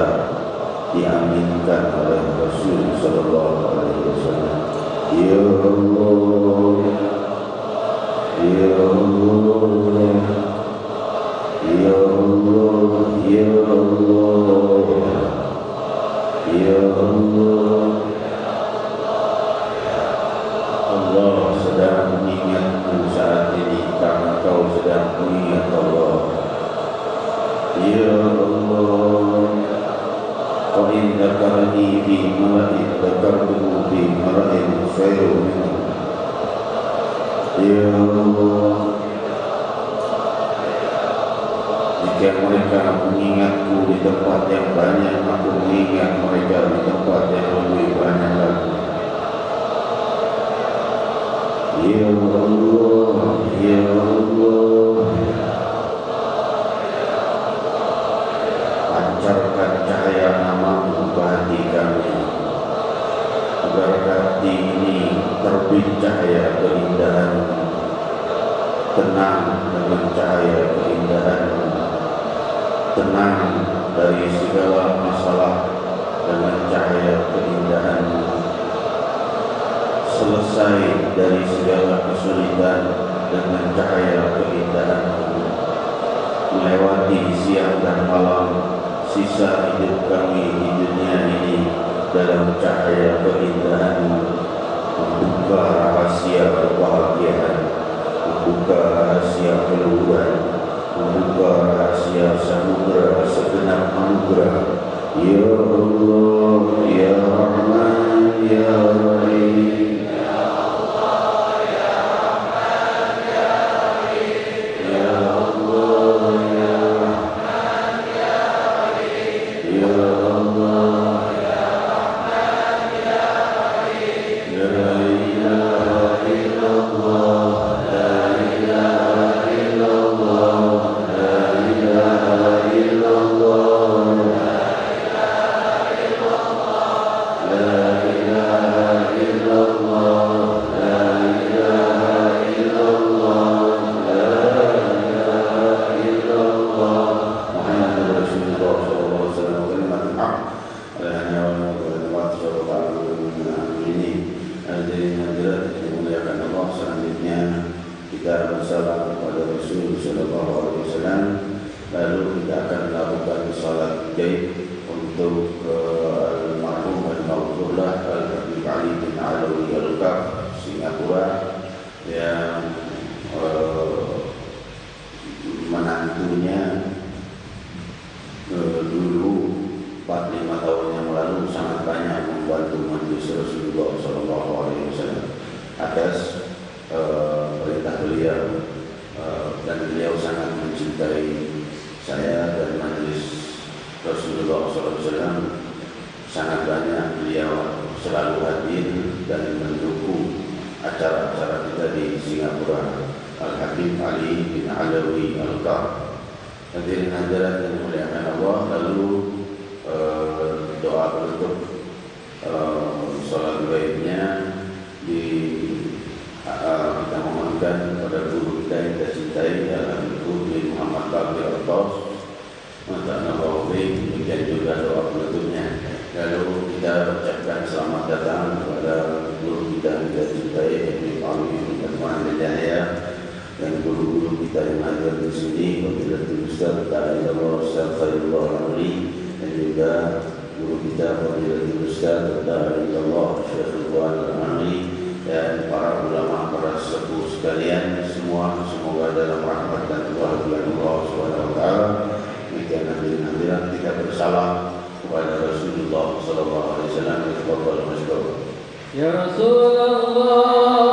diaminkan oleh Rasul sallallahu alaihi wasallam. Ya Allah, ya Allah, ya Allah, ya Allah, ya Allah. Allah sedang mengingatmu saat ini karena kau sedang mengingat Allah. Ya Allah, wa in dzakarani fi mala'in dzakartuhu fi mala'in khairin minhu. Ya Allah, jika mereka mengingatku di tempat yang banyak, aku mengingat mereka di tempat yang lebih banyak lagi. Ya Allah, ya Allah, pancarkan cahaya nama-Mu ke hati kami, agar hati ini terbit cahaya keindahan-Mu, tenang dengan cahaya keindahan-Mu, tenang dari segala masalah dengan cahaya keindahan-Mu, selesai dari segala kesulitan dengan cahaya keindahan-Mu, melewati siang dan malam sisa hidup kami di dunia ini dalam cahaya keindahan-Mu, membuka rahasia kebahagiaan, membuka rahasia keluhuran, membuka rahasia samudera segenap anugerah. Ya Allah, ya Rahman, ya Rahim. Dan juga guru kita Fadilatul Ustaz Allah Syekh Ridwan Al-Amri dan para ulama, para sepuh sekalian semua, semoga dalam rahmat dan kebahagiaan Allah SWT. Demikian hadirin kita bersalam kepada Rasulullah SAW. Ya Rasulullah,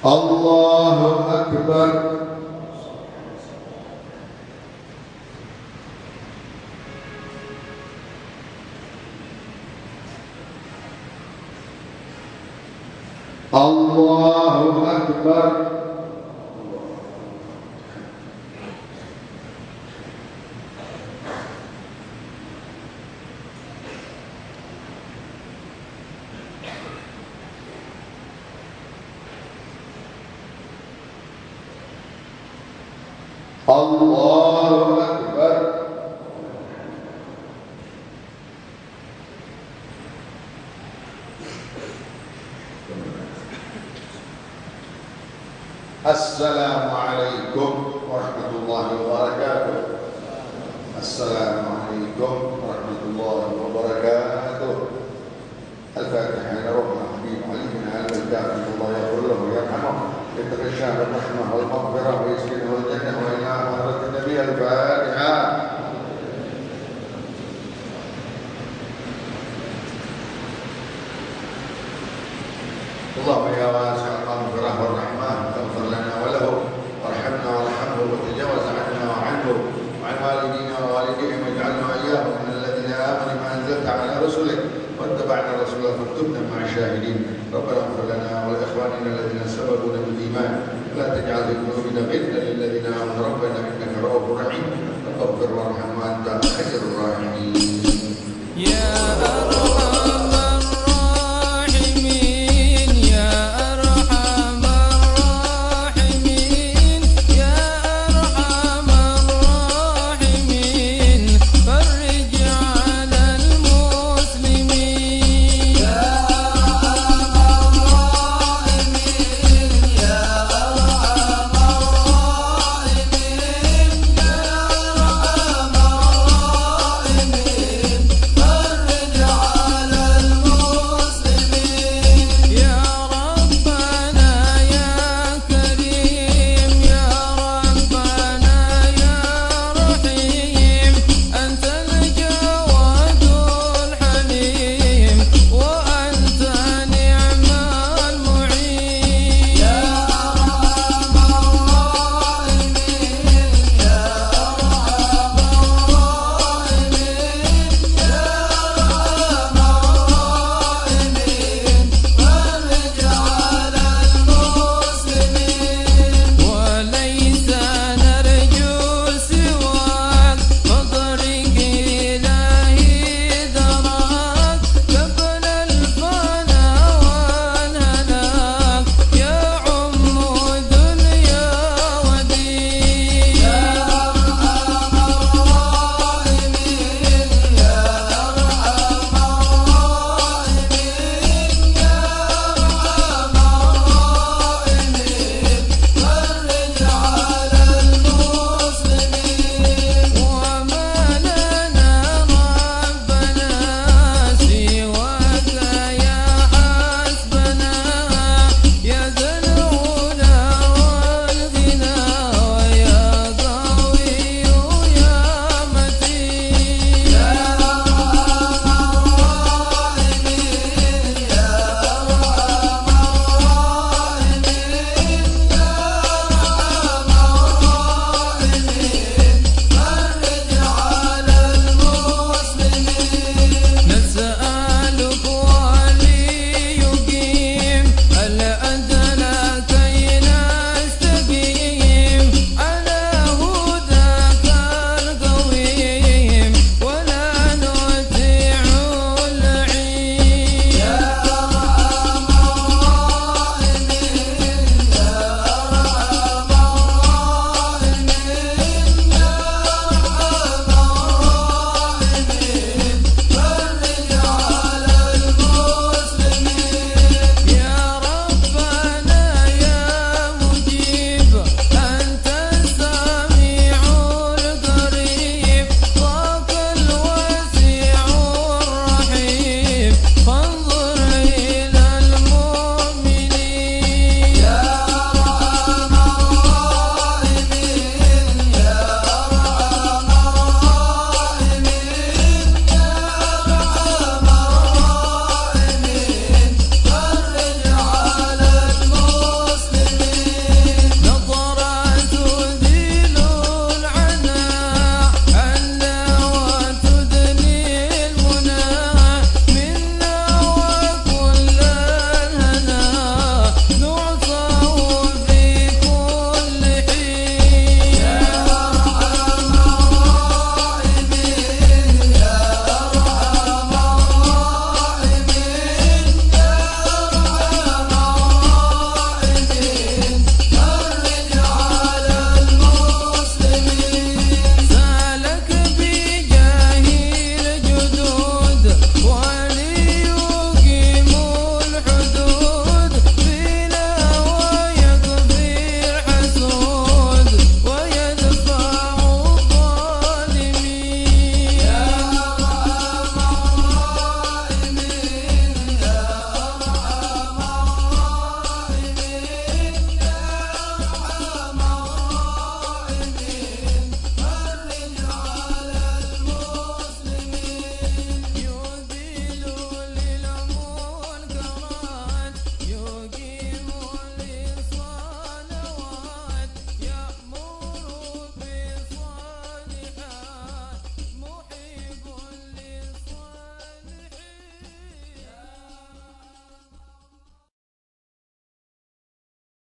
Allahu Akbar. Allahu Akbar. Allahu Akbar. Assalamualaikum warahmatullahi wabarakatuh. Assalamualaikum warahmatullahi wabarakatuh. Al-Fatihah ila Rabbina Habib Ali bin Al-Fatihah. Allah yaghfir lahu wa yarhamhu. يتغشى بالرحمة والمغفرة ويسكنه الجنة وإلى حضرة النبي. الفاتحة. اللهم يا واسع المغفرة والرحمة اغفر لنا وله وارحمنا وارحمه وتجاوز عنا وعنه وعن والدينا ووالديهم واجعلنا وإياهم من الذين آمنوا بما أنزلت على رسلك واتبعنا رسوله فاكتبنا مع الشاهدين. ربنا اغفر لنا ولإخواننا الذين سبقونا بالإيمان ولا تجعل في قلوبنا غلا للذين آمنوا ربنا إنك رؤوف رحيم. اغفر وارحم وأنت خير الراحمين.